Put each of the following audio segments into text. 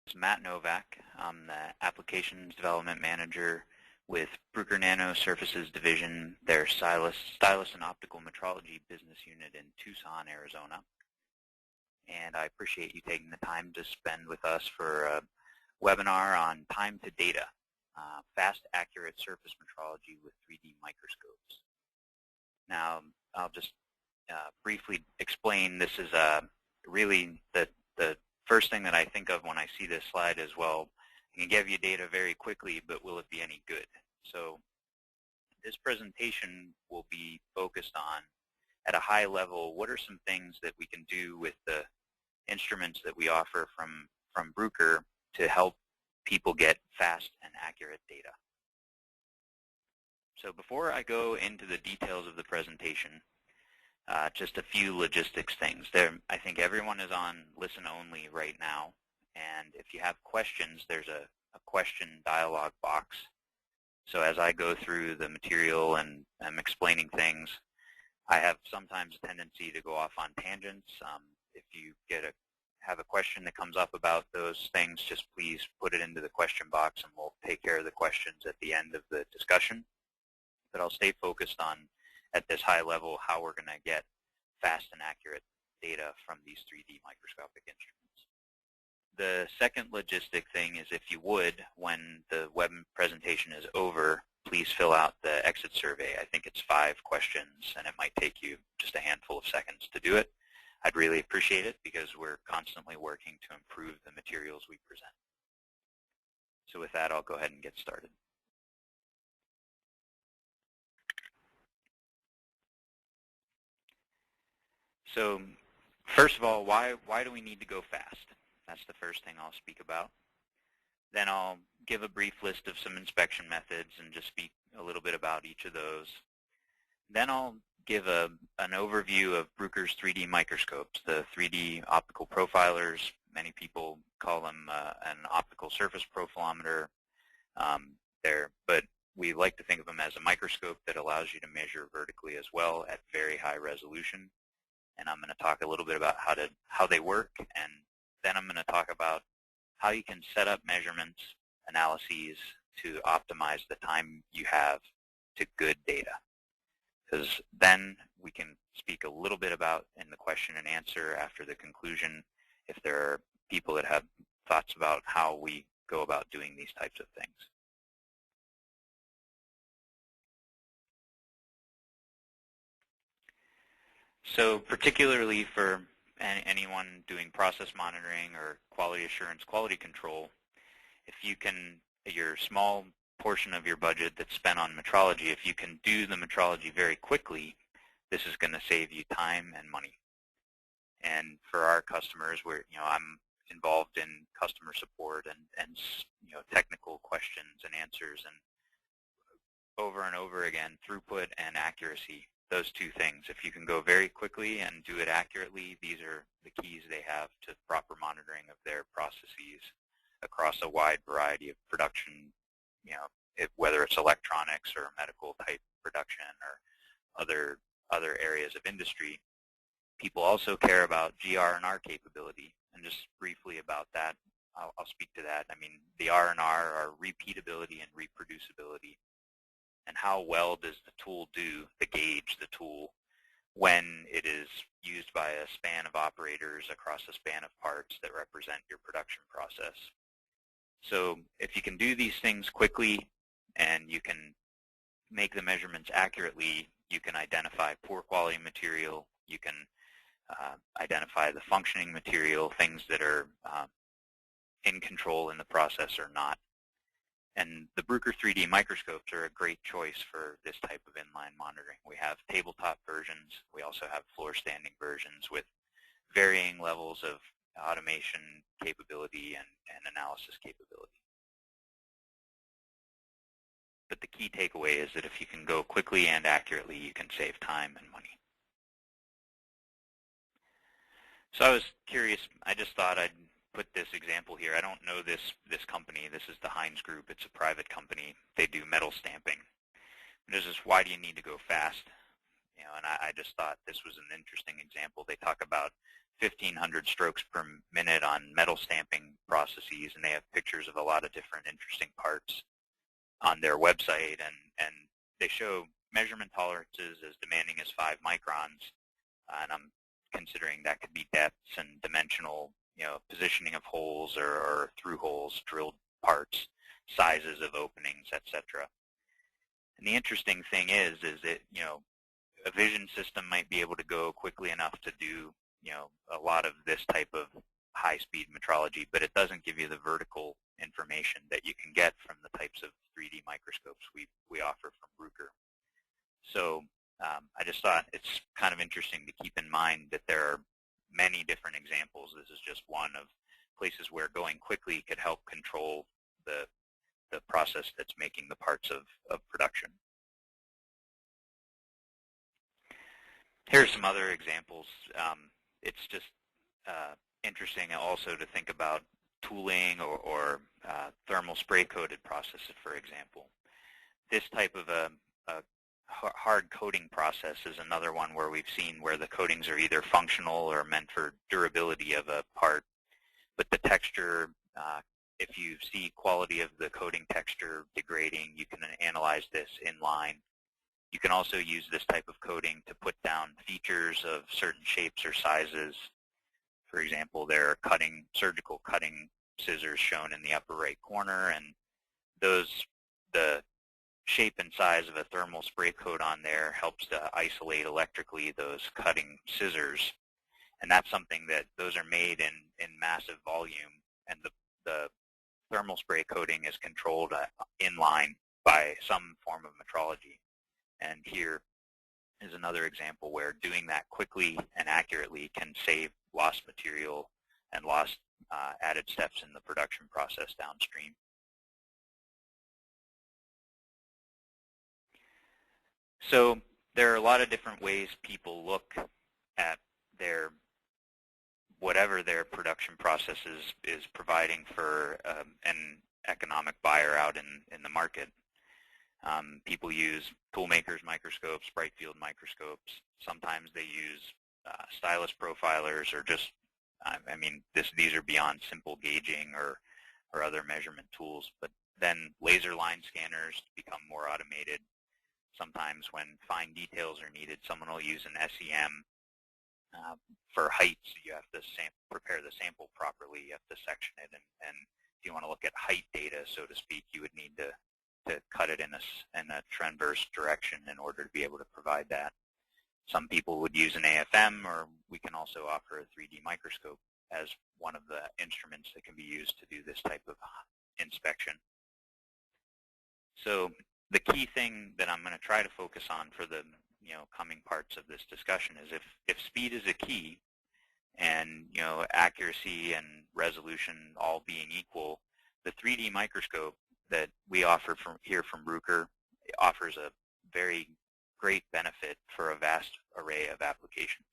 It's Matt Novak. I'm the Applications Development Manager with Bruker Nano Surfaces Division, their stylus and optical metrology business unit in Tucson, Arizona. And I appreciate you taking the time to spend with us for a webinar on time to data, fast, accurate surface metrology with 3D microscopes. Now, I'll just briefly explain. This is really the first thing that I think of when I see this slide is, well, I can give you data very quickly, but will it be any good? So this presentation will be focused on, at a high level, what are some things that we can do with the instruments that we offer from Bruker to help people get fast and accurate data. So before I go into the details of the presentation, just a few logistics things. I think everyone is on listen only right now, and if you have questions, there's a question dialog box. So as I go through the material and I'm explaining things, I have sometimes a tendency to go off on tangents. If you have a question that comes up about those things, just please put it into the question box and we'll take care of the questions at the end of the discussion. But I'll stay focused on, at this high level, how we're going to get fast and accurate data from these 3D microscopic instruments. The second logistic thing is, if you would, when the web presentation is over, please fill out the exit survey. I think it's 5 questions, and it might take you just a handful of seconds to do it. I'd really appreciate it because we're constantly working to improve the materials we present. So with that, I'll go ahead and get started. So first of all, why do we need to go fast? That's the first thing I'll speak about. Then I'll give a brief list of some inspection methods and just speak a little bit about each of those. Then I'll give an overview of Bruker's 3D microscopes, the 3D optical profilers. Many people call them an optical surface profilometer. But we like to think of them as a microscope that allows you to measure vertically as well at very high resolution. And I'm going to talk a little bit about how they work, and then I'm going to talk about how you can set up measurements, analyses to optimize the time you have to good data. Because then we can speak a little bit about, in the question and answer after the conclusion, if there are people that have thoughts about how we go about doing these types of things. So particularly for anyone doing process monitoring or quality assurance, quality control, if you can, your small portion of your budget that's spent on metrology, if you can do the metrology very quickly, this is going to save you time and money. And for our customers, I'm involved in customer support and technical questions and answers, and over again, throughput and accuracy. Those two things. If you can go very quickly and do it accurately, these are the keys they have to proper monitoring of their processes across a wide variety of production, whether it's electronics or medical type production or other areas of industry. People also care about GR&R capability, and just briefly about that, I'll speak to that. I mean, the R&R are repeatability and reproducibility. And how well does the tool do, the gauge, the tool, when it is used by a span of operators across a span of parts that represent your production process. So if you can do these things quickly and you can make the measurements accurately, you can identify poor quality material, you can identify the functioning material, things that are in control in the process or not. And the Bruker 3D microscopes are a great choice for this type of inline monitoring. We have tabletop versions. We also have floor standing versions with varying levels of automation capability and analysis capability. But the key takeaway is that if you can go quickly and accurately, you can save time and money. So I was curious. I just thought I'd put this example here. I don't know this company. This is the Heinz Group. It's a private company. They do metal stamping. This is, why do you need to go fast? And I just thought this was an interesting example. They talk about 1,500 strokes per minute on metal stamping processes, and they have pictures of a lot of different interesting parts on their website, and they show measurement tolerances as demanding as 5 microns, and I'm considering that could be depths and dimensional, positioning of holes or through holes, drilled parts, sizes of openings, etc. And the interesting thing is that, a vision system might be able to go quickly enough to do, a lot of this type of high-speed metrology, but it doesn't give you the vertical information that you can get from the types of 3D microscopes we offer from Bruker. So I just thought it's kind of interesting to keep in mind that there are many different examples. This is just one of places where going quickly could help control the process that's making the parts of production. Here's some other examples. It's just interesting also to think about tooling or thermal spray-coated processes, for example. This type of a hard coating process is another one where we've seen where the coatings are either functional or meant for durability of a part, but the texture, if you see quality of the coating texture degrading, you can analyze this in line. You can also use this type of coating to put down features of certain shapes or sizes. For example, there are surgical cutting scissors shown in the upper right corner, and the shape and size of a thermal spray coat on there helps to isolate electrically those cutting scissors. And that's something that those are made in massive volume, and the thermal spray coating is controlled in line by some form of metrology. And here is another example where doing that quickly and accurately can save lost material and lost added steps in the production process downstream. So there are a lot of different ways people look at whatever their production process is providing for an economic buyer out in the market. People use toolmakers microscopes, bright field microscopes. Sometimes they use stylus profilers, or just, these are beyond simple gauging or other measurement tools. But then laser line scanners become more automated. Sometimes when fine details are needed, someone will use an SEM. For heights, you have to prepare the sample properly. You have to section it, and if you want to look at height data, so to speak, you would need to cut it in a transverse direction in order to be able to provide that. Some people would use an AFM, or we can also offer a 3D microscope as one of the instruments that can be used to do this type of inspection. So the key thing that I'm going to try to focus on for the coming parts of this discussion is if speed is a key, and accuracy and resolution all being equal, the 3D microscope that we offer here from Bruker offers a very great benefit for a vast array of applications.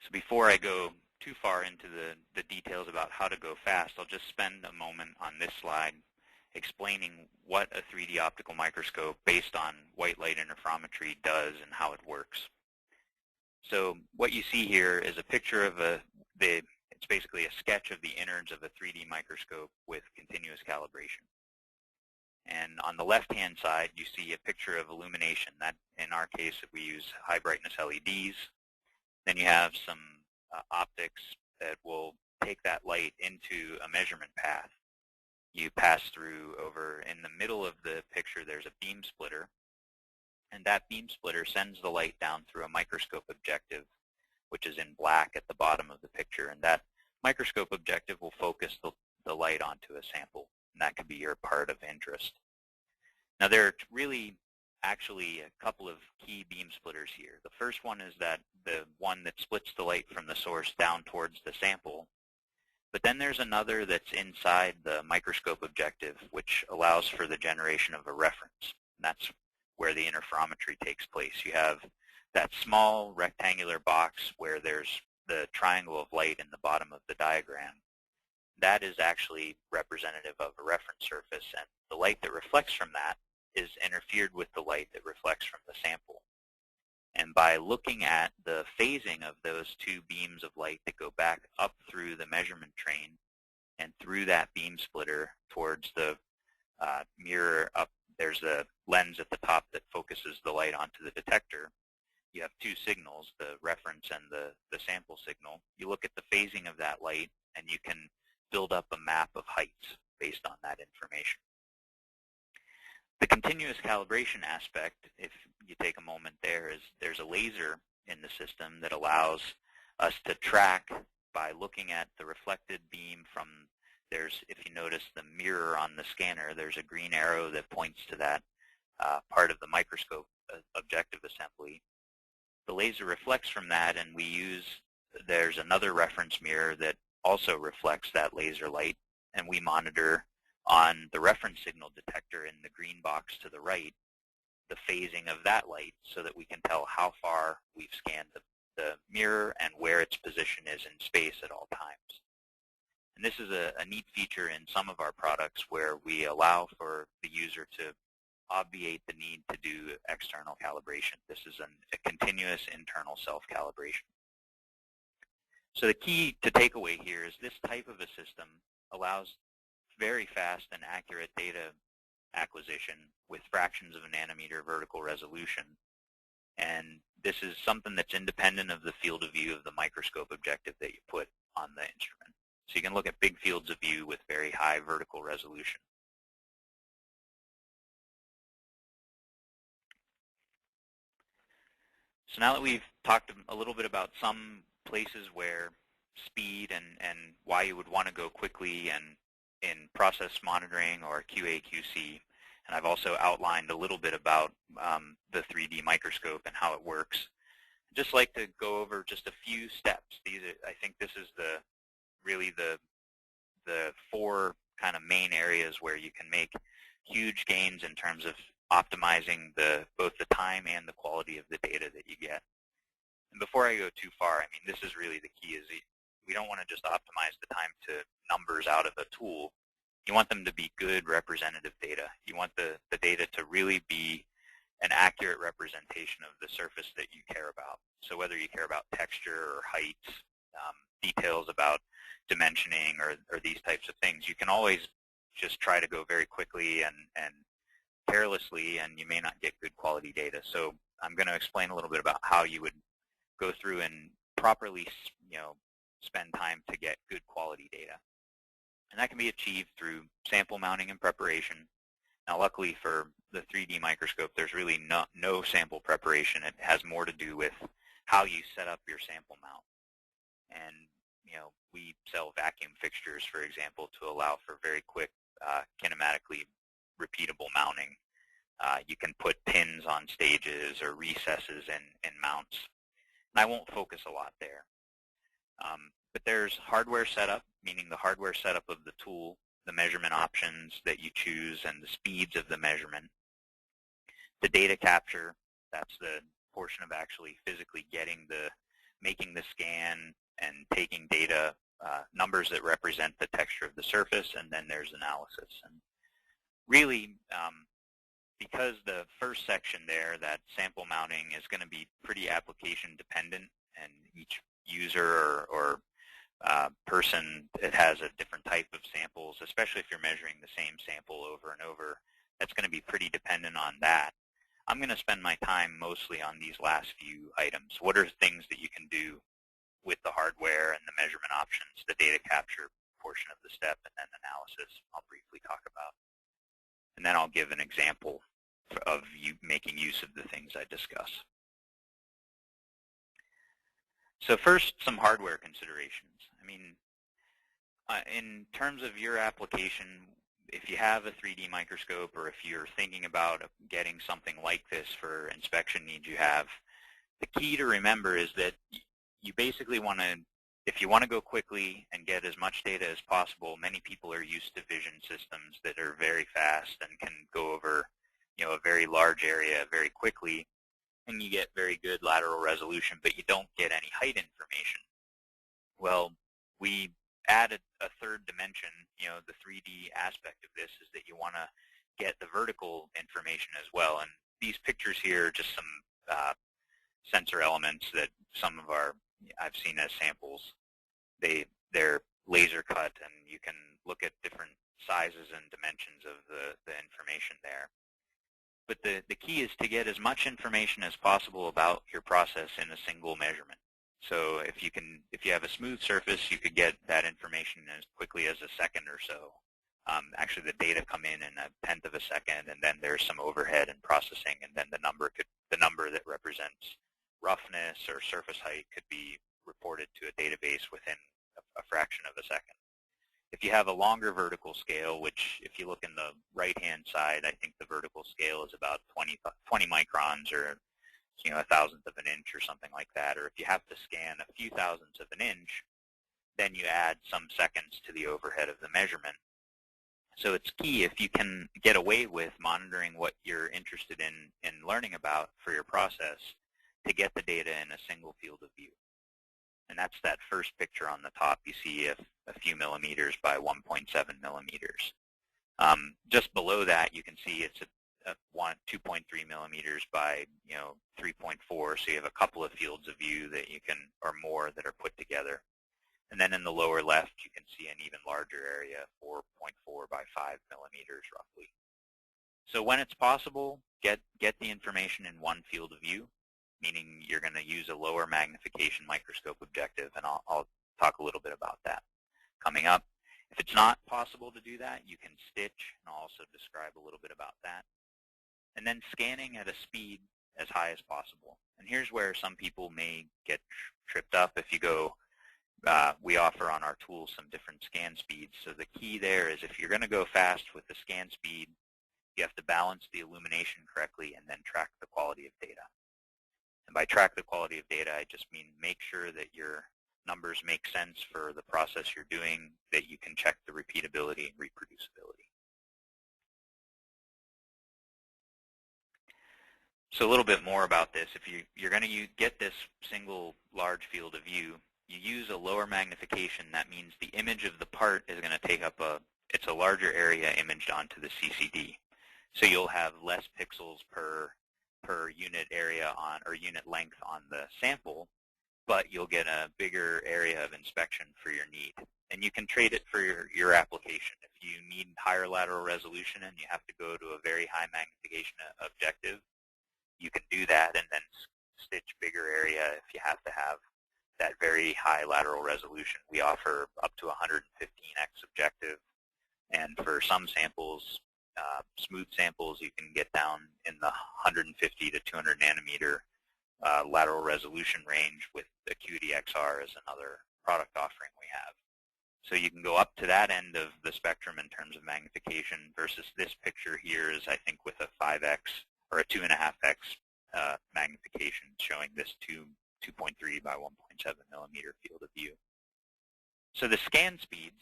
So before I go too far into the details about how to go fast, I'll just spend a moment on this slide explaining what a 3D optical microscope based on white light interferometry does and how it works. So what you see here is a picture of it's basically a sketch of the innards of a 3D microscope with continuous calibration. And on the left-hand side, you see a picture of illumination. That, in our case, we use high brightness LEDs. Then you have some optics that will take that light into a measurement path. You pass through over, in the middle of the picture, there's a beam splitter. And that beam splitter sends the light down through a microscope objective, which is in black at the bottom of the picture. And that microscope objective will focus the light onto a sample. And that could be your part of interest. Now, there are really actually a couple of key beam splitters here. The first one is the one that splits the light from the source down towards the sample. But then there's another that's inside the microscope objective, which allows for the generation of a reference. And that's where the interferometry takes place. You have that small rectangular box where there's the triangle of light in the bottom of the diagram. That is actually representative of a reference surface, and the light that reflects from that is interfered with the light that reflects from the sample. And by looking at the phasing of those two beams of light that go back up through the measurement train and through that beam splitter towards the mirror up, there's a lens at the top that focuses the light onto the detector. You have two signals, the reference and the sample signal. You look at the phasing of that light, and you can build up a map of heights based on that information. The continuous calibration aspect, if you take a moment there, is there's a laser in the system that allows us to track by looking at the reflected beam from, if you notice the mirror on the scanner, there's a green arrow that points to that part of the microscope objective assembly. The laser reflects from that, and there's another reference mirror that also reflects that laser light, and we monitor on the reference signal detector in the green box to the right the phasing of that light so that we can tell how far we've scanned the mirror and where its position is in space at all times. And this is a neat feature in some of our products where we allow for the user to obviate the need to do external calibration. This is a continuous internal self-calibration. So the key to take away here is this type of a system allows very fast and accurate data acquisition with fractions of a nanometer vertical resolution. And this is something that's independent of the field of view of the microscope objective that you put on the instrument. So you can look at big fields of view with very high vertical resolution. So now that we've talked a little bit about some places where speed and why you would want to go quickly and in process monitoring or QA/QC, and I've also outlined a little bit about the 3D microscope and how it works. I'd just like to go over just a few steps. I think this is really the four kind of main areas where you can make huge gains in terms of optimizing both the time and the quality of the data that you get. And before I go too far, I mean, this is really the key, is we don't want to just optimize the time to numbers out of a tool. You want them to be good representative data. You want the data to really be an accurate representation of the surface that you care about. So whether you care about texture or height, details about dimensioning or these types of things, you can always just try to go very quickly and carelessly, and you may not get good quality data. So I'm going to explain a little bit about how you would go through and properly, spend time to get good quality data. And that can be achieved through sample mounting and preparation. Now, luckily for the 3D microscope, there's really no sample preparation. It has more to do with how you set up your sample mount. And, we sell vacuum fixtures, for example, to allow for very quick, kinematically repeatable mounting. You can put pins on stages or recesses in mounts. And I won't focus a lot there. But there's hardware setup, meaning the hardware setup of the tool, the measurement options that you choose, and the speeds of the measurement. The data capture, that's the portion of actually physically making the scan and taking data, numbers that represent the texture of the surface, and then there's analysis. And really, because the first section there, that sample mounting, is going to be pretty application dependent, and each user or person that has a different type of samples, especially if you're measuring the same sample over and over, that's going to be pretty dependent on that. I'm going to spend my time mostly on these last few items. What are things that you can do with the hardware and the measurement options, the data capture portion of the step, and then analysis I'll briefly talk about. And then I'll give an example of you making use of the things I discuss. So first, some hardware considerations. I mean, in terms of your application, if you have a 3D microscope, or if you're thinking about getting something like this for inspection needs you have, the key to remember is that you basically want to, if you want to go quickly and get as much data as possible, many people are used to vision systems that are very fast and can go over, a very large area very quickly, and you get very good lateral resolution, but you don't get any height information. Well, we added a third dimension. The 3D aspect of this is that you want to get the vertical information as well. And these pictures here are just some sensor elements that I've seen as samples. They're laser cut, and you can look at different sizes and dimensions of the information there. But the key is to get as much information as possible about your process in a single measurement. So if you have a smooth surface, you could get that information as quickly as a second or so. Actually, the data come in a tenth of a second, and then there's some overhead and processing, and then the number that represents roughness or surface height could be reported to a database within a fraction of a second. If you have a longer vertical scale, which if you look in the right-hand side, I think the vertical scale is about 20 microns, or a thousandth of an inch or something like that, or if you have to scan a few thousandths of an inch, then you add some seconds to the overhead of the measurement. So it's key, if you can get away with monitoring what you're interested in learning about for your process, to get the data in a single field of view. And that's that first picture on the top. You see a few millimeters by 1.7 millimeters. Just below that, you can see it's a 2.3 millimeters by 3.4. So you have a couple of fields of view that you can, or more, that are put together. And then in the lower left, you can see an even larger area, 4.4 by 5 millimeters roughly. So when it's possible, get the information in one field of view, meaning you're going to use a lower magnification microscope objective, and I'll talk a little bit about that coming up. If it's not possible to do that, you can stitch, and I'll also describe a little bit about that. And then scanning at a speed as high as possible. And here's where some people may get tripped up. If you go, we offer on our tools some different scan speeds. So the key there is, if you're going to go fast with the scan speed, you have to balance the illumination correctly and then track the quality of data. And by track the quality of data, I just mean make sure that your numbers make sense for the process you're doing, that you can check the repeatability and reproducibility. So a little bit more about this. If you're going to get this single large field of view, you use a lower magnification. That means the image of the part is going to take up it's a larger area imaged onto the CCD. So you'll have less pixels per unit area or unit length on the sample, but you'll get a bigger area of inspection for your need. And you can trade it for your application. If you need higher lateral resolution and you have to go to a very high magnification objective, you can do that and then stitch bigger area if you have to have that very high lateral resolution. We offer up to 115x objective, and for some samples, smooth samples, you can get down in the 150 to 200 nanometer lateral resolution range with Acuity XR as another product offering we have. So you can go up to that end of the spectrum in terms of magnification, versus this picture here is, I think, with a 5x or a 2.5x magnification, showing this 2.3 by 1.7 millimeter field of view. So the scan speeds,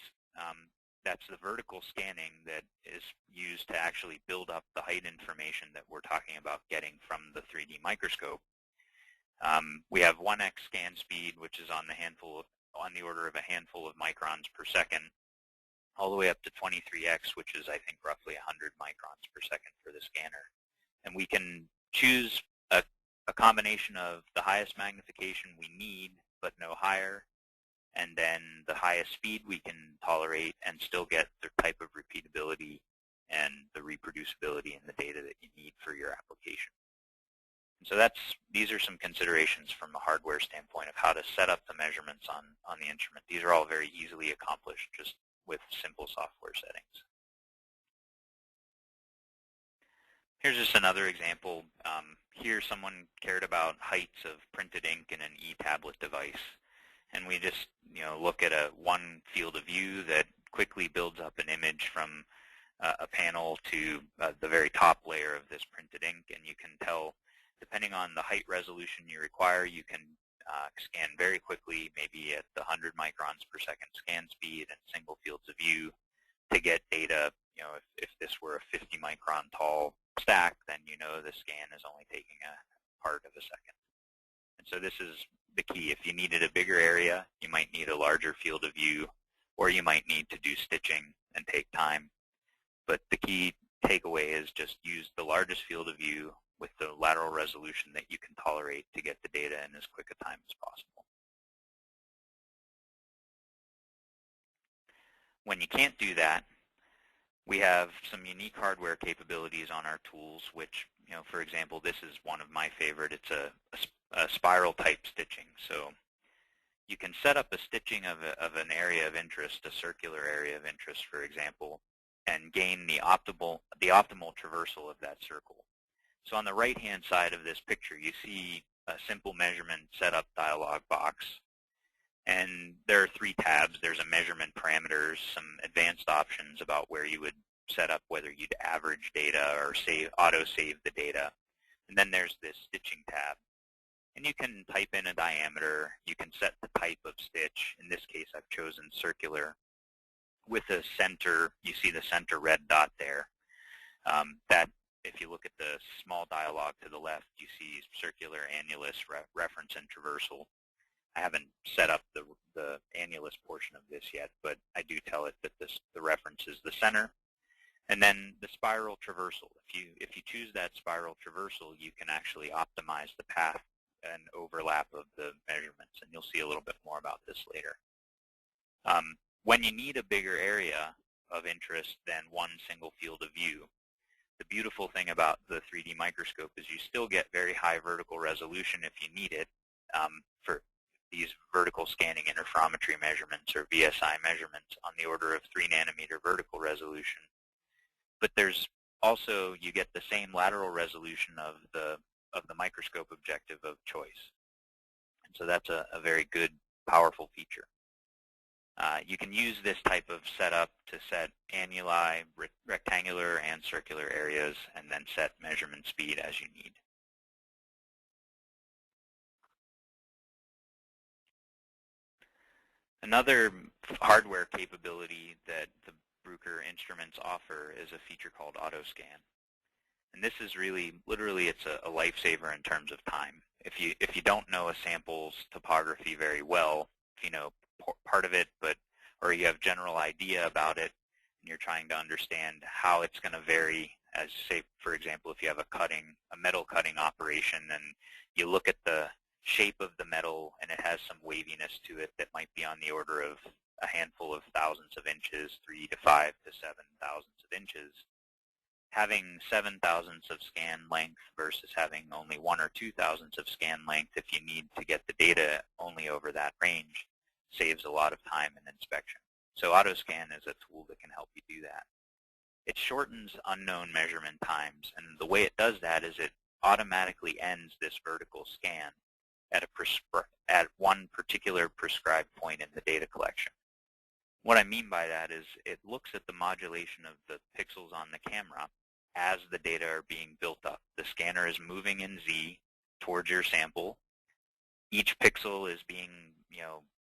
that's the vertical scanning that is used to actually build up the height information that we're talking about getting from the 3D microscope. We have 1x scan speed, which is on the order of a handful of microns per second, all the way up to 23x, which is, I think, roughly 100 microns per second for the scanner. And we can choose a combination of the highest magnification we need, but no higher, and then the highest speed we can tolerate and still get the type of repeatability and the reproducibility in the data that you need for your application. And so these are some considerations from a hardware standpoint of how to set up the measurements on the instrument. These are all very easily accomplished just with simple software settings. Here's just another example. Here someone cared about heights of printed ink in an e-tablet device. And we just look at one field of view that quickly builds up an image from a panel to the very top layer of this printed ink. And you can tell, depending on the height resolution you require, you can scan very quickly, maybe at the 100 microns per second scan speed and single fields of view to get data. If this were a 50 micron tall stack, then the scan is only taking a part of a second. And so this is the key. If you needed a bigger area, you might need a larger field of view, or you might need to do stitching and take time. But the key takeaway is just use the largest field of view with the lateral resolution that you can tolerate to get the data in as quick a time as possible. When you can't do that, we have some unique hardware capabilities on our tools, which, for example, this is one of my favorite. It's a spiral type stitching. So you can set up a stitching of an area of interest, a circular area of interest, for example, and gain the optimal traversal of that circle. So on the right-hand side of this picture, you see a simple measurement setup dialog box. And there are 3 tabs. There's a measurement parameters, some advanced options about where you would set up whether you'd average data or auto-save the data. And then there's this stitching tab. And you can type in a diameter. You can set the type of stitch. In this case, I've chosen circular. With a center, you see the center red dot there. That, if you look at the small dialog to the left, you see circular, annulus, reference, and traversal. I haven't set up the annulus portion of this yet, but I do tell it that the reference is the center. And then the spiral traversal. If you choose that spiral traversal, you can actually optimize the path and overlap of the measurements, and you'll see a little bit more about this later. When you need a bigger area of interest than one single field of view, the beautiful thing about the 3D microscope is you still get very high vertical resolution if you need it for these vertical scanning interferometry measurements or VSI measurements on the order of 3 nanometer vertical resolution. But there's also, you get the same lateral resolution of the microscope objective of choice. And so that's a very good, powerful feature. You can use this type of setup to set annuli, rectangular and circular areas, and then set measurement speed as you need. Another hardware capability that the Bruker instruments offer is a feature called AutoScan. And this is really, literally, it's a lifesaver in terms of time. If you don't know a sample's topography very well, if you know part of it, or you have general idea about it, and you're trying to understand how it's going to vary, as say, for example, if you have a metal cutting operation, and you look at the shape of the metal and it has some waviness to it that might be on the order of a handful of thousandths of inches, 3 to 5 to 7 thousandths of inches. Having 7 thousandths of scan length versus having only 1 or 2 thousandths of scan length, if you need to get the data only over that range, saves a lot of time in inspection. So AutoScan is a tool that can help you do that. It shortens unknown measurement times, and the way it does that is it automatically ends this vertical scan at one particular prescribed point in the data collection. What I mean by that is it looks at the modulation of the pixels on the camera as the data are being built up. The scanner is moving in Z towards your sample. Each pixel is being,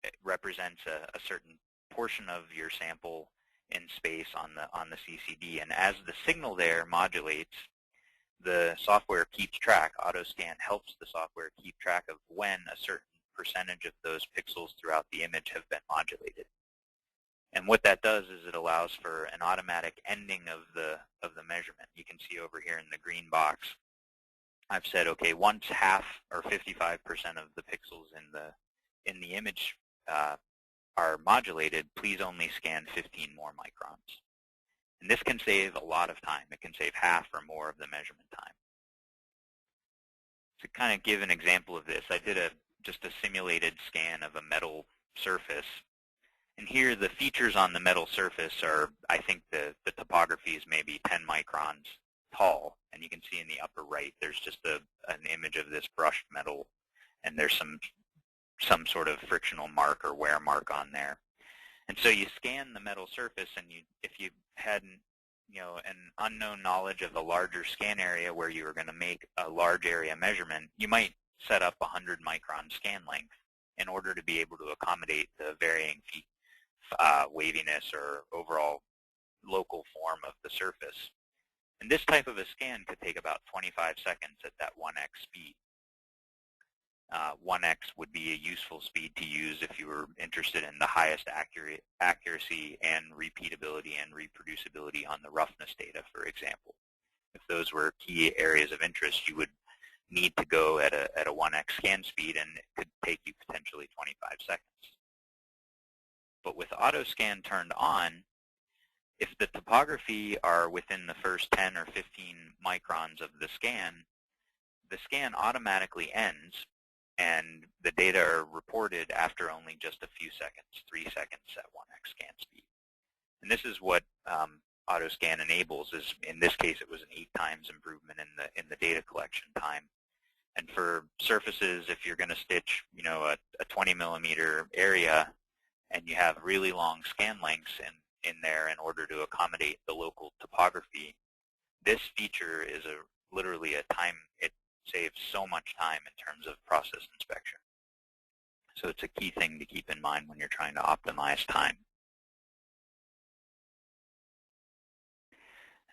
it represents a certain portion of your sample in space on the CCD. And as the signal there modulates, the software keeps track. AutoScan helps the software keep track of when a certain percentage of those pixels throughout the image have been modulated. And what that does is it allows for an automatic ending of the measurement. You can see over here in the green box, I've said, okay, once half or 55% of the pixels in the image are modulated, please only scan 15 more microns. And this can save a lot of time. It can save half or more of the measurement time. To kind of give an example of this, I did just a simulated scan of a metal surface. And here the features on the metal surface are, I think the topography is maybe 10 microns tall. And you can see in the upper right, there's just an image of this brushed metal, and there's some sort of frictional mark or wear mark on there. And so you scan the metal surface, and if you had an unknown knowledge of a larger scan area where you were going to make a large area measurement, you might set up 100 micron scan length in order to be able to accommodate the varying waviness or overall local form of the surface. And this type of a scan could take about 25 seconds at that 1x speed. 1x would be a useful speed to use if you were interested in the highest accuracy and repeatability and reproducibility on the roughness data, for example. if those were key areas of interest, you would need to go at a 1x scan speed, and it could take you potentially 25 seconds. But with auto scan turned on, if the topography are within the first 10 or 15 microns of the scan automatically ends, and the data are reported after only just a few seconds, 3 seconds at 1x scan speed. And this is what auto scan enables. Is in this case, it was an 8 times improvement in the data collection time. And for surfaces, if you're going to stitch, a 20 millimeter area, and you have really long scan lengths in there in order to accommodate the local topography, this feature is literally a time. It saves so much time in terms of process inspection. So it's a key thing to keep in mind when you're trying to optimize time.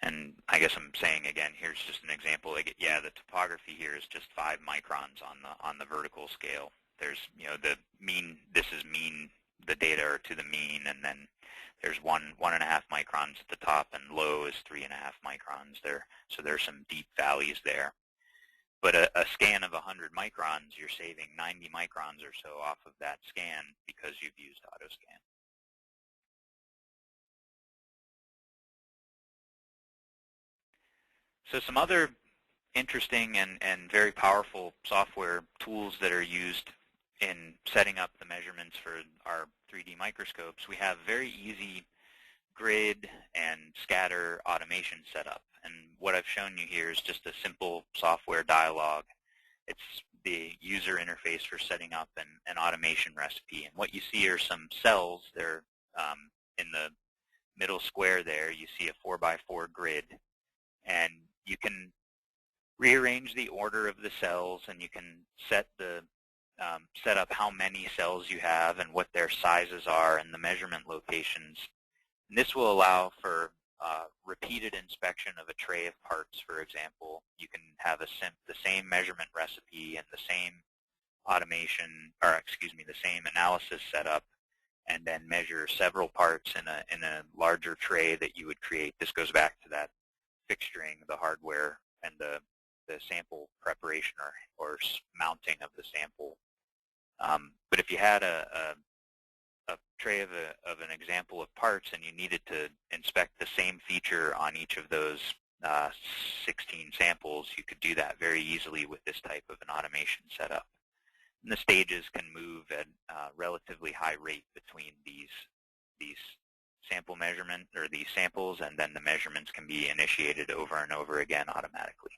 And I guess I'm saying again, here's just an example. Like, yeah, the topography here is just 5 microns on the vertical scale. There's, the mean. This is mean. The data are to the mean, and then there's 1.5 microns at the top, and low is 3.5 microns there. So there's some deep valleys there. But a scan of 100 microns, you're saving 90 microns or so off of that scan because you've used auto scan. So some other interesting and very powerful software tools that are used in setting up the measurements for our 3D microscopes. We have very easy grid and scatter automation setup. And what I've shown you here is just a simple software dialog. It's the user interface for setting up an automation recipe. And what you see are some cells. They're in the middle square there. You see a 4x4 grid. And you can rearrange the order of the cells, and you can set up how many cells you have and what their sizes are and the measurement locations. And this will allow for repeated inspection of a tray of parts, for example. You can have the same measurement recipe and the same the same analysis setup, and then measure several parts in a larger tray that you would create. This goes back to that fixturing, the hardware, and the sample preparation or mounting of the sample. But if you had a tray of an example of parts and you needed to inspect the same feature on each of those 16 samples, you could do that very easily with this type of an automation setup. And the stages can move at a relatively high rate between these sample measurement or these samples, and then the measurements can be initiated over and over again automatically.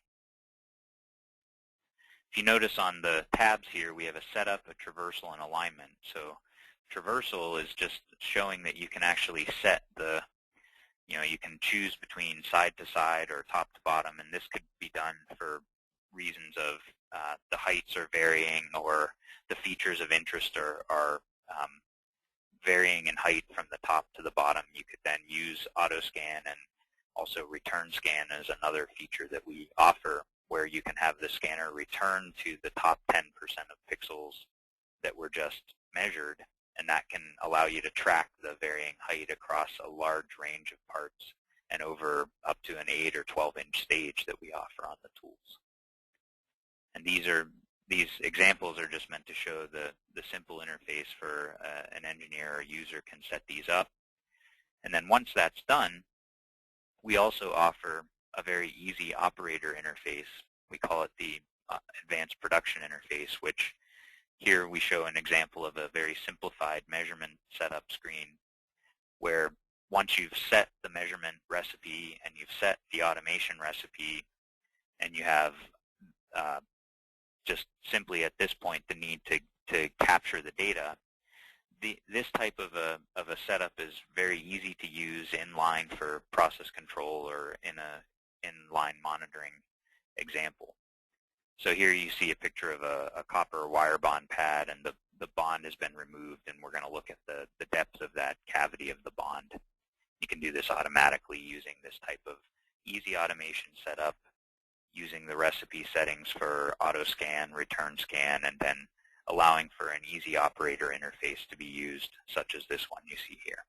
If you notice on the tabs here, we have a setup, a traversal, and alignment. So traversal is just showing that you can actually set you can choose between side to side or top to bottom, and this could be done for reasons of the heights are varying or the features of interest are varying in height from the top to the bottom. You could then use auto scan, and also return scan is another feature that we offer, where you can have the scanner return to the top 10% of pixels that were just measured, and that can allow you to track the varying height across a large range of parts and over up to an 8 or 12-inch stage that we offer on the tools. And these examples are just meant to show the simple interface for an engineer or user can set these up. And then once that's done, we also offer a very easy operator interface. We call it the advanced production interface, which here we show an example of a very simplified measurement setup screen, where once you've set the measurement recipe and you've set the automation recipe, and you have just simply at this point the need to capture the data, this type of a setup is very easy to use in line for process control or in a in-line monitoring example. So here you see a picture of a copper wire bond pad, and the bond has been removed, and we're going to look at the depth of that cavity of the bond. You can do this automatically using this type of easy automation setup, using the recipe settings for auto scan, return scan, and then allowing for an easy operator interface to be used, such as this one you see here.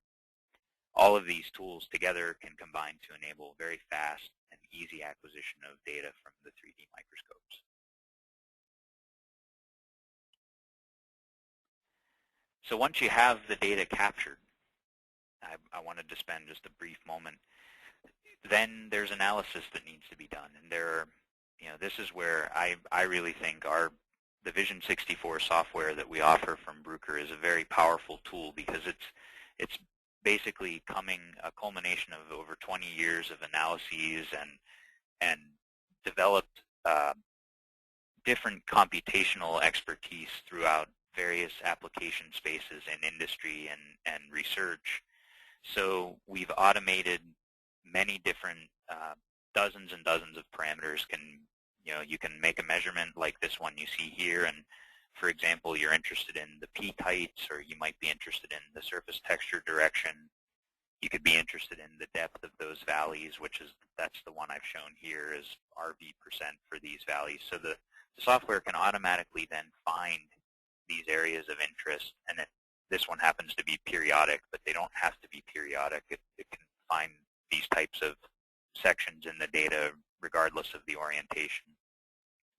All of these tools together can combine to enable very fast and easy acquisition of data from the 3D microscopes. So once you have the data captured, I wanted to spend just a brief moment. Then there's analysis that needs to be done, and this is where I really think the Vision 64 software that we offer from Bruker is a very powerful tool, because it's basically a culmination of over 20 years of analyses and developed different computational expertise throughout various application spaces in industry and research. So we've automated many different dozens and dozens of parameters. You can make a measurement like this one you see here, and for example, you're interested in the peak heights, or you might be interested in the surface texture direction. You could be interested in the depth of those valleys, that's the one I've shown here is RV% for these valleys. So the software can automatically then find these areas of interest, and this one happens to be periodic, but they don't have to be periodic. It can find these types of sections in the data regardless of the orientation.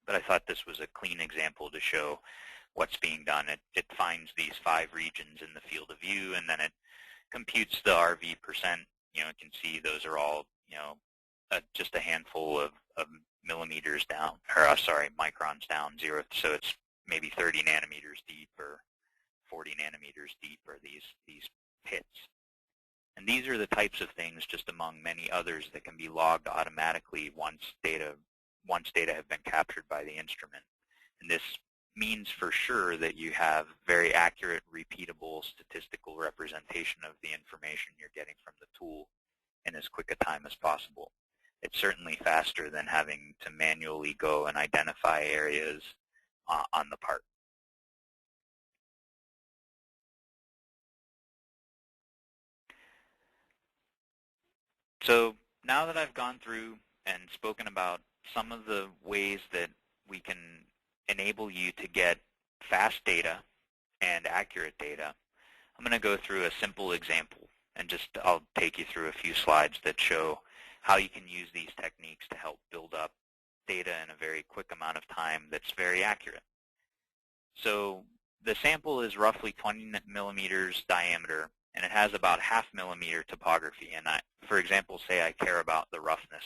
But I thought this was a clean example to show what's being done. It finds these 5 regions in the field of view, and then it computes the RV%. You can see those are all just a handful of millimeters down, or microns down, 0. So it's maybe 30 nanometers deep or 40 nanometers deep, or these pits. And these are the types of things, just among many others, that can be logged automatically once data have been captured by the instrument. And this means for sure that you have very accurate, repeatable statistical representation of the information you're getting from the tool in as quick a time as possible. It's certainly faster than having to manually go and identify areas on the part. So now that I've gone through and spoken about some of the ways that we can enable you to get fast data and accurate data, I'm going to go through a simple example, and I'll take you through a few slides that show how you can use these techniques to help build up data in a very quick amount of time that's very accurate. So the sample is roughly 20 millimeters diameter, and it has about 0.5 millimeter topography. And for example, say I care about the roughness.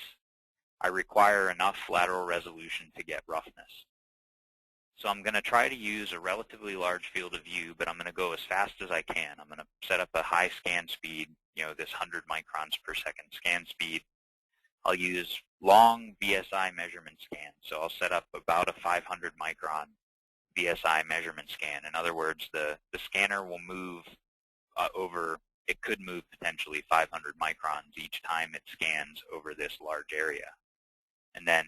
I require enough lateral resolution to get roughness. So I'm going to try to use a relatively large field of view, but I'm going to go as fast as I can. I'm going to set up a high scan speed, this 100 microns per second scan speed. I'll use long VSI measurement scans. So I'll set up about a 500 micron VSI measurement scan. In other words, the scanner will move it could move potentially 500 microns each time it scans over this large area. And then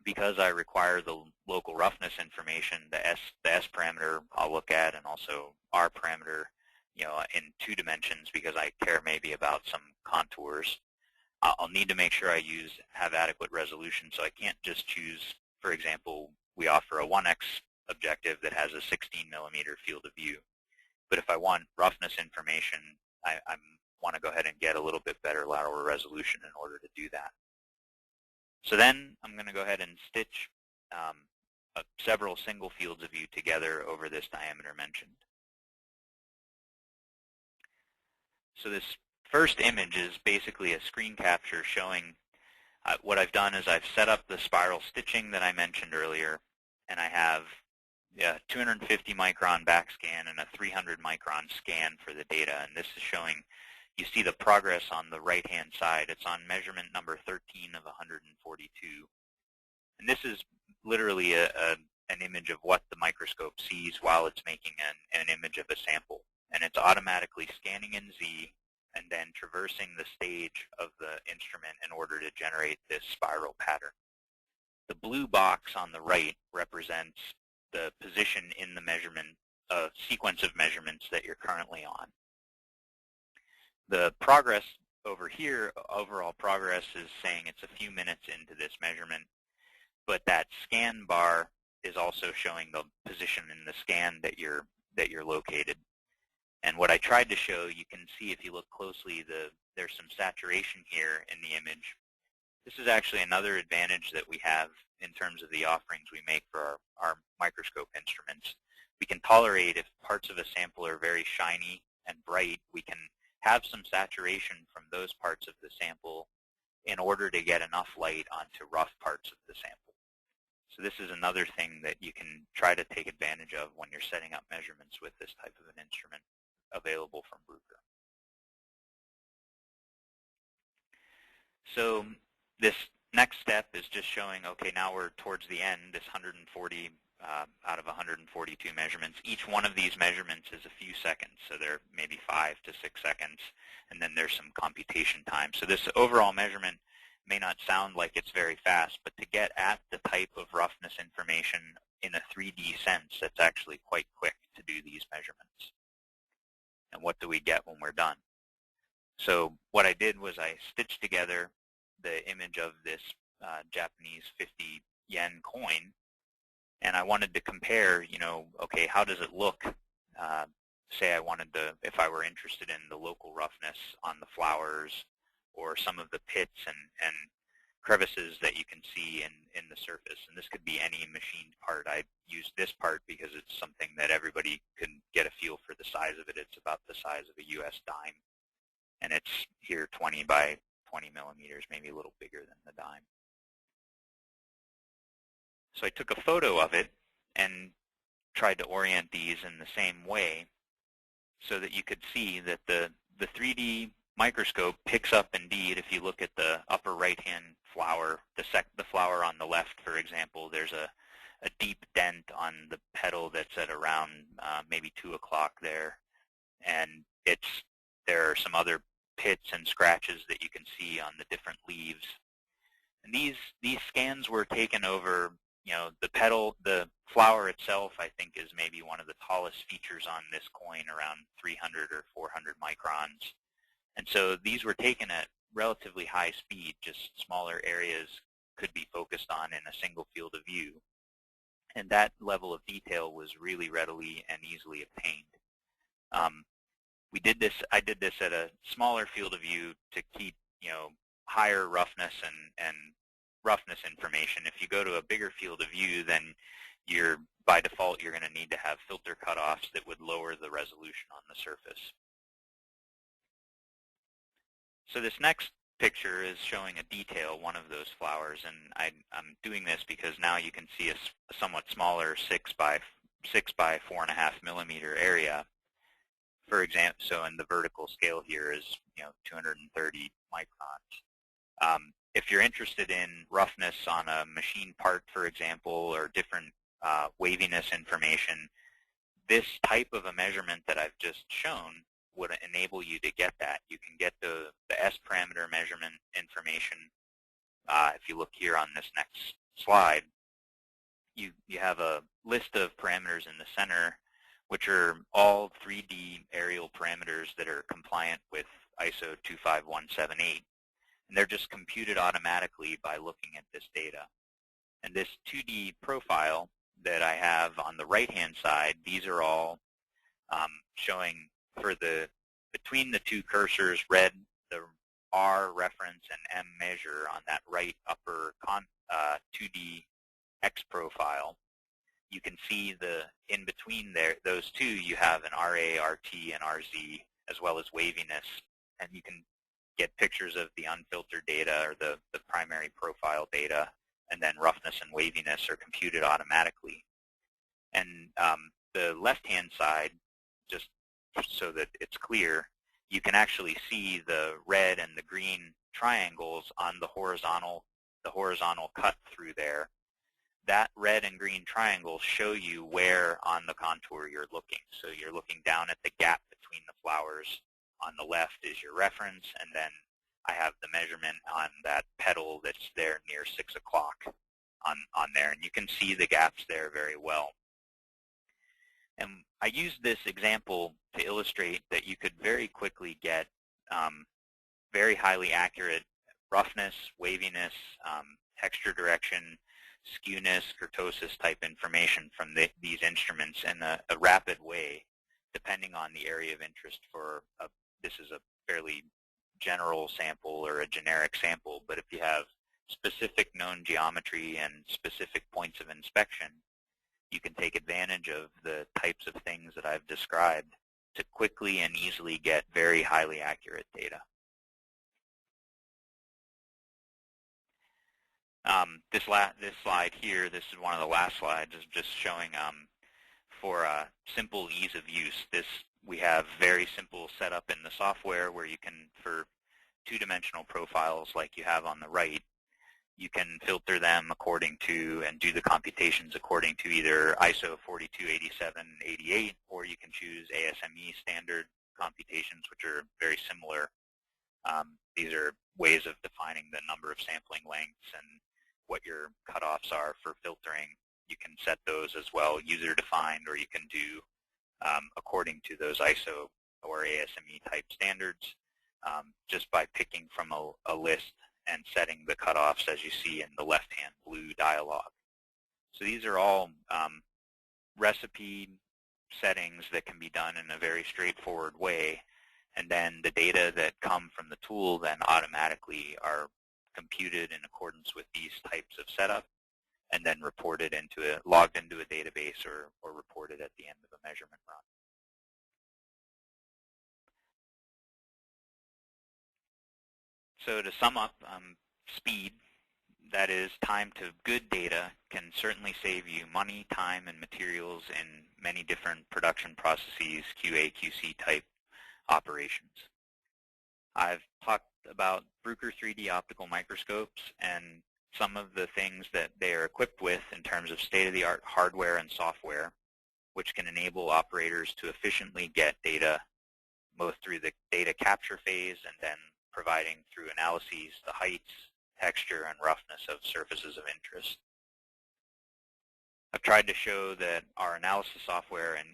because I require the local roughness information, the S parameter I'll look at, and also R parameter, in 2 dimensions, because I care maybe about some contours. I'll need to make sure I have adequate resolution, so I can't just choose, for example, we offer a 1x objective that has a 16 millimeter field of view. But if I want roughness information, I want to go ahead and get a little bit better lateral resolution in order to do that. So then I'm going to go ahead and stitch several single fields of view together over this diameter mentioned. So this first image is basically a screen capture showing what I've done is I've set up the spiral stitching that I mentioned earlier, and I have 250 micron back scan and a 300 micron scan for the data. And this is showing, you see the progress on the right-hand side. It's on measurement number 13 of 142. And this is literally an image of what the microscope sees while it's making an image of a sample. And it's automatically scanning in Z and then traversing the stage of the instrument in order to generate this spiral pattern. The blue box on the right represents the position in the measurement sequence of measurements that you're currently on. The progress over here, overall progress, is saying it's a few minutes into this measurement, but that scan bar is also showing the position in the scan that you're located. And what I tried to show, you can see if you look closely, there's some saturation here in the image. This is actually another advantage that we have in terms of the offerings we make for our microscope instruments. We can tolerate if parts of a sample are very shiny and bright, we can have some saturation from those parts of the sample in order to get enough light onto rough parts of the sample. So this is another thing that you can try to take advantage of when you're setting up measurements with this type of an instrument available from Bruker. So this next step is just showing, okay, now we're towards the end, this 140 out of 142 measurements. Each one of these measurements is a few seconds, so they're maybe 5 to 6 seconds, and then there's some computation time. So this overall measurement may not sound like it's very fast, but to get at the type of roughness information in a 3D sense, it's actually quite quick to do these measurements. And what do we get when we're done? So what I did was I stitched together the image of this Japanese 50 yen coin, and I wanted to compare, okay, how does it look? Say I wanted to, if I were interested in the local roughness on the flowers or some of the pits and crevices that you can see in the surface. And this could be any machined part. I used this part because it's something that everybody can get a feel for the size of it. It's about the size of a US dime. And it's here 20 by 20 millimeters, maybe a little bigger than the dime. So I took a photo of it and tried to orient these in the same way so that you could see that the 3D microscope picks up indeed, if you look at the upper right-hand flower, the flower on the left, for example, there's a deep dent on the petal that's at around maybe 2 o'clock there. And there are some other pits and scratches that you can see on the different leaves. And these scans were taken over, the petal, the flower itself, I think, is maybe one of the tallest features on this coin, around 300 or 400 microns. And so these were taken at relatively high speed, just smaller areas could be focused on in a single field of view. And that level of detail was really readily and easily obtained. I did this at a smaller field of view to keep, higher roughness and roughness information. If you go to a bigger field of view, then by default, you're going to need to have filter cutoffs that would lower the resolution on the surface. So this next picture is showing a detail, one of those flowers, and I'm doing this because now you can see a somewhat smaller 6 by 4.5 millimeter area. For example, so in the vertical scale here is 230 microns. If you're interested in roughness on a machine part, for example, or different waviness information, this type of a measurement that I've just shown would enable you to get that. You can get the S parameter measurement information. If you look here on this next slide, you have a list of parameters in the center, which are all 3D aerial parameters that are compliant with ISO 25178. And they're just computed automatically by looking at this data. And this 2D profile that I have on the right-hand side, these are all showing for between the two cursors, red, the R reference and M measure on that right upper 2D X profile. You can see in between those two, you have an RA, RT, and RZ, as well as waviness. And you can get pictures of the unfiltered data or the primary profile data, and then roughness and waviness are computed automatically. And the left-hand side, just so that it's clear, you can actually see the red and the green triangles on the horizontal cut through there. That red and green triangles show you where on the contour you're looking. So you're looking down at the gap between the flowers. On the left is your reference, and then I have the measurement on that petal that's there near 6 o'clock on there. And you can see the gaps there very well. And I used this example to illustrate that you could very quickly get very highly accurate roughness, waviness, texture direction, skewness, kurtosis type information from these instruments in a rapid way, depending on the area of interest for this is a fairly general sample or a generic sample, but if you have specific known geometry and specific points of inspection, you can take advantage of the types of things that I've described to quickly and easily get very highly accurate data. This slide here, this is one of the last slides, is just showing for simple ease of use. We have very simple setup in the software where you can, for two-dimensional profiles like you have on the right, you can filter them according to and do the computations according to either ISO 4287-88, or you can choose ASME standard computations, which are very similar. These are ways of defining the number of sampling lengths and what your cutoffs are for filtering. You can set those as well, user-defined, or you can do according to those ISO or ASME type standards, just by picking from a list and setting the cutoffs as you see in the left-hand blue dialog. So these are all recipe settings that can be done in a very straightforward way, and then the data that come from the tool then automatically are computed in accordance with these types of setup, and then reported logged into a database or reported at the end of a measurement run. So to sum up, speed, that is time to good data, can certainly save you money, time, and materials in many different production processes, QA, QC type operations. I've talked about Bruker 3D optical microscopes and some of the things that they are equipped with in terms of state-of-the-art hardware and software, which can enable operators to efficiently get data both through the data capture phase and then providing through analyses the heights, texture, and roughness of surfaces of interest. I've tried to show that our analysis software and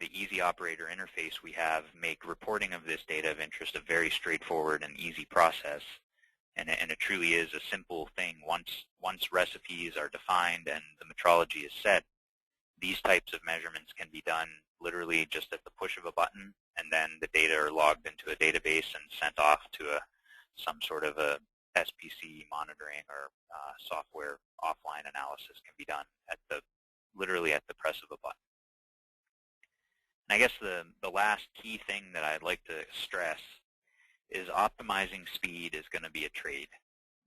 the easy operator interface we have make reporting of this data of interest a very straightforward and easy process. And it truly is a simple thing. Once recipes are defined and the metrology is set, these types of measurements can be done literally just at the push of a button, and then the data are logged into a database and sent off to some sort of a SPC monitoring or software offline analysis can be done literally at the press of a button. And I guess the last key thing that I'd like to stress is optimizing speed is going to be a trade.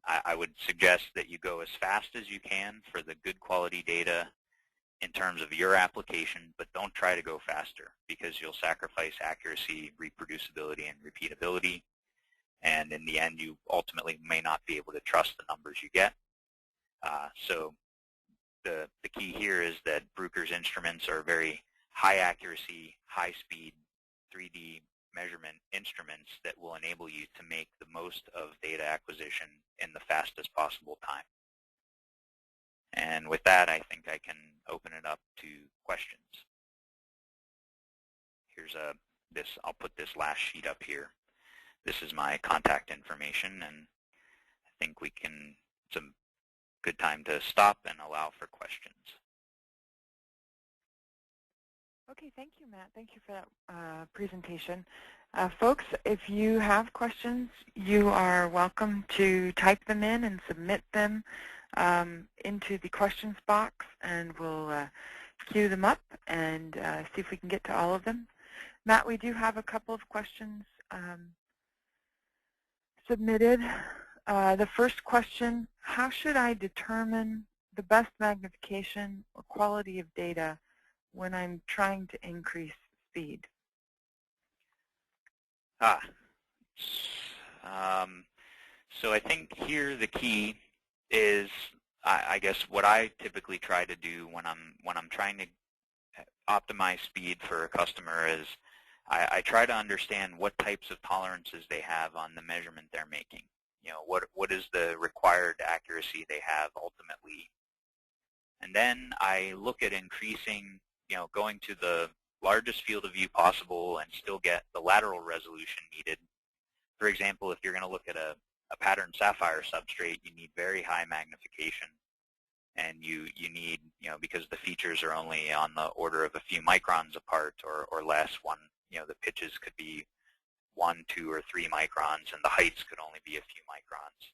I would suggest that you go as fast as you can for the good quality data in terms of your application, but don't try to go faster because you'll sacrifice accuracy, reproducibility, and repeatability. And in the end, you ultimately may not be able to trust the numbers you get. So the key here is that Bruker's instruments are very high accuracy, high speed 3D measurement instruments that will enable you to make the most of data acquisition in the fastest possible time. And with that, I think I can open it up to questions. Here's I'll put this last sheet up here. This is my contact information, and I think it's a good time to stop and allow for questions. Okay, thank you, Matt. Thank you for that presentation. Folks, if you have questions, you are welcome to type them in and submit them into the questions box, and we'll queue them up and see if we can get to all of them. Matt, we do have a couple of questions submitted. The first question, how should I determine the best magnification or quality of data when I'm trying to increase speed? So I think here the key is, I guess what I typically try to do when I'm trying to optimize speed for a customer is I try to understand what types of tolerances they have on the measurement they're making. You know, what is the required accuracy they have ultimately, and then I look at increasing, going to the largest field of view possible and still get the lateral resolution needed. For example, if you're going to look at a patterned sapphire substrate, you need very high magnification, and you need, because the features are only on the order of a few microns apart or less. The pitches could be 1, 2, or 3 microns, and the heights could only be a few microns.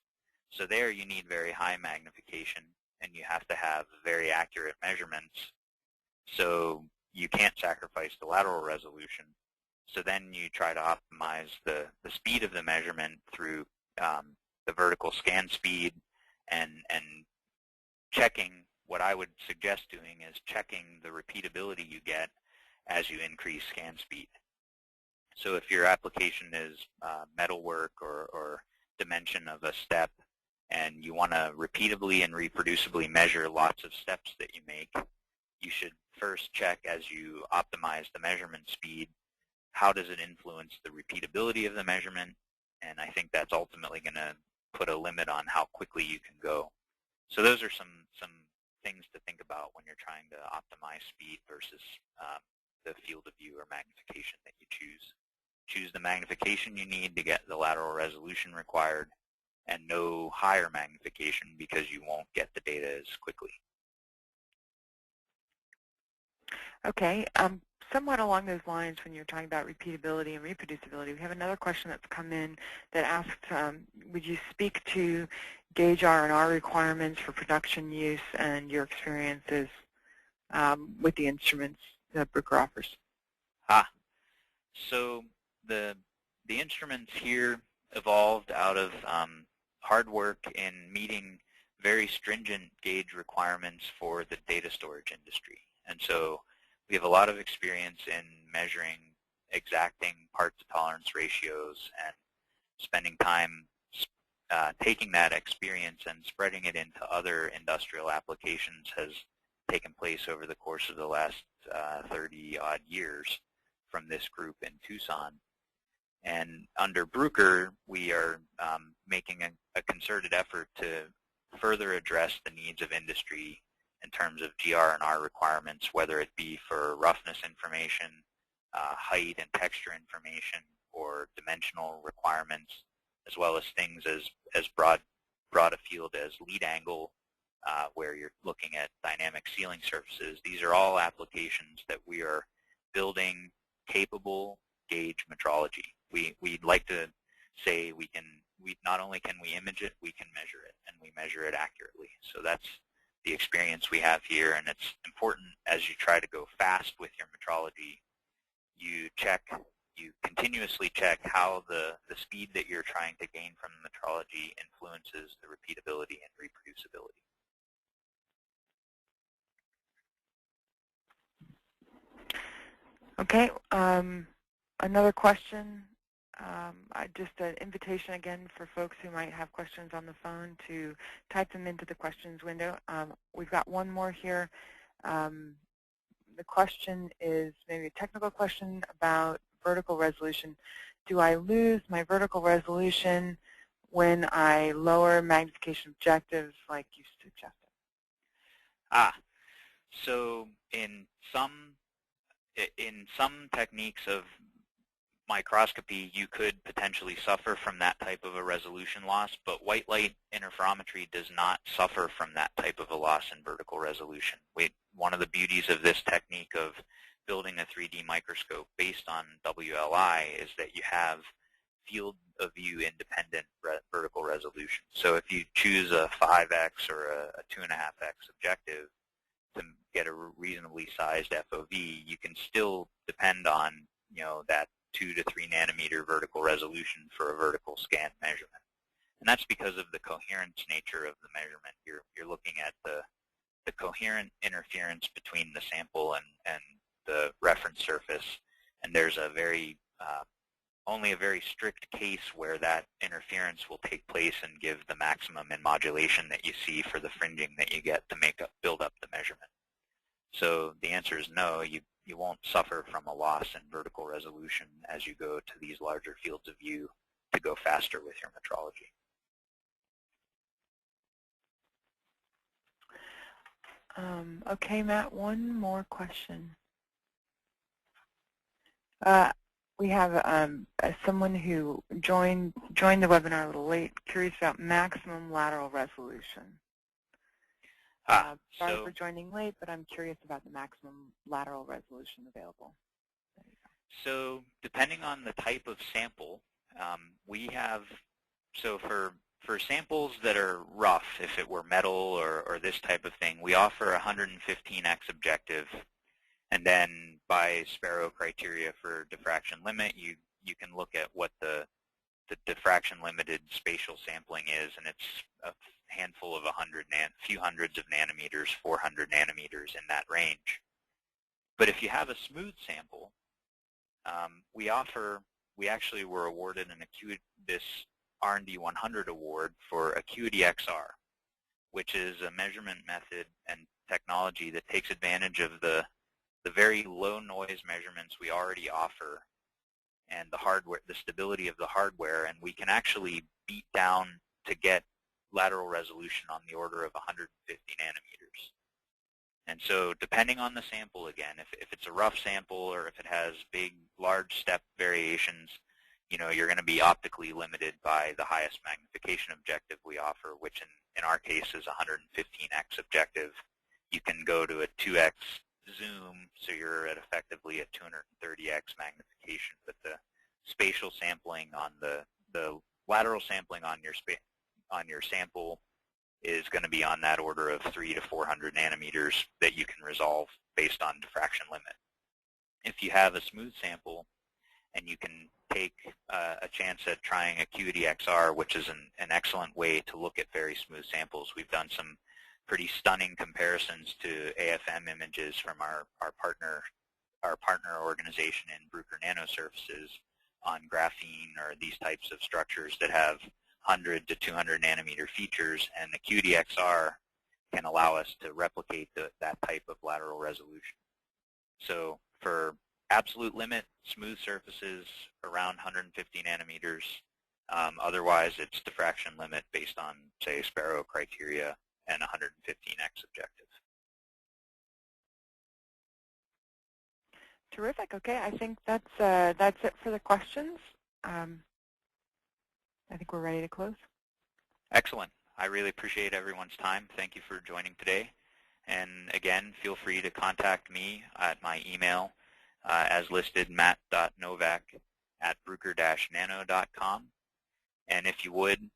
So there you need very high magnification, and you have to have very accurate measurements. So you can't sacrifice the lateral resolution. So then you try to optimize the speed of the measurement through the vertical scan speed and checking. What I would suggest doing is checking the repeatability you get as you increase scan speed. So if your application is metalwork or dimension of a step, and you want to repeatably and reproducibly measure lots of steps that you make, you should first check as you optimize the measurement speed, how does it influence the repeatability of the measurement, and I think that's ultimately going to put a limit on how quickly you can go. So those are some things to think about when you're trying to optimize speed versus the field of view or magnification that you choose. Choose the magnification you need to get the lateral resolution required, and no higher magnification because you won't get the data as quickly. Okay. Somewhat along those lines, when you're talking about repeatability and reproducibility, we have another question that's come in that asks, would you speak to gauge R&R requirements for production use and your experiences with the instruments that Bruker offers? So the instruments here evolved out of hard work in meeting very stringent gauge requirements for the data storage industry. And so we have a lot of experience in measuring exacting part-to-tolerance ratios and spending time taking that experience and spreading it into other industrial applications has taken place over the course of the last 30-odd years from this group in Tucson. And under Bruker, we are making a concerted effort to further address the needs of industry in terms of GR&R requirements, whether it be for roughness information, height and texture information, or dimensional requirements, as well as things as broad a field as lead angle, where you're looking at dynamic sealing surfaces. These are all applications that we are building capable gauge metrology. We'd like to say we not only can we image it, we can measure it, and we measure it accurately. So that's the experience we have here, and it's important as you try to go fast with your metrology, you continuously check how the speed that you're trying to gain from the metrology influences the repeatability and reproducibility. Okay. Another question, just an invitation again for folks who might have questions on the phone to type them into the questions window. We've got one more here. The question is maybe a technical question about vertical resolution. Do I lose my vertical resolution when I lower magnification objectives like you suggested? So in some techniques of microscopy, you could potentially suffer from that type of a resolution loss, but white light interferometry does not suffer from that type of a loss in vertical resolution. One of the beauties of this technique of building a 3D microscope based on WLI is that you have field of view independent vertical resolution. So if you choose a 5x or a 2.5x objective to get a reasonably sized FOV, you can still depend on that 2 to 3 nanometer vertical resolution for a vertical scan measurement. And that's because of the coherence nature of the measurement. You're looking at the coherent interference between the sample and the reference surface, and there's only a very strict case where that interference will take place and give the maximum in modulation that you see for the fringing that you get to build up the measurement. So the answer is no, you won't suffer from a loss in vertical resolution as you go to these larger fields of view to go faster with your metrology. Okay, Matt, one more question. We have someone who joined the webinar a little late, curious about maximum lateral resolution. Sorry for joining late, but I'm curious about the maximum lateral resolution available. So depending on the type of sample, we have, so for For samples that are rough, if it were metal or this type of thing, we offer a 115x objective. And then by Sparrow criteria for diffraction limit, you can look at what the diffraction limited spatial sampling is, and it's a handful of few hundreds of nanometers, 400 nanometers in that range. But if you have a smooth sample, we actually were awarded this R&D 100 award for Acuity XR, which is a measurement method and technology that takes advantage of the very low noise measurements we already offer and the hardware, the stability of the hardware, and we can actually beat down to get lateral resolution on the order of 150 nanometers. And so depending on the sample, again, if it's a rough sample or if it has big, large step variations, you're going to be optically limited by the highest magnification objective we offer, which in our case is 115x objective. You can go to a 2x zoom, so you're at effectively a 230x magnification, but the spatial sampling on the lateral sampling on your sample is going to be on that order of 300 to 400 nanometers that you can resolve based on diffraction limit. If you have a smooth sample and you can take a chance at trying Acuity XR, which is an excellent way to look at very smooth samples. We've done some pretty stunning comparisons to AFM images from our partner organization in Bruker Nano Surfaces on graphene or these types of structures that have 100 to 200 nanometer features, and Acuity XR can allow us to replicate that type of lateral resolution. So for absolute limit, smooth surfaces around 150 nanometers. Otherwise, it's diffraction limit based on, say, Sparrow criteria and 115x objective. Terrific. Okay, I think that's it for the questions. I think we're ready to close. Excellent. I really appreciate everyone's time. Thank you for joining today. And again, feel free to contact me at my email as listed, matt.novak@bruker-nano.com. And if you would,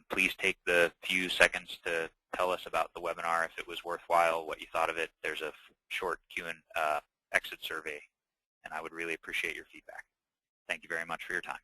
please take the few seconds to tell us about the webinar, if it was worthwhile, what you thought of it. There's a short exit survey, and I would really appreciate your feedback. Thank you very much for your time.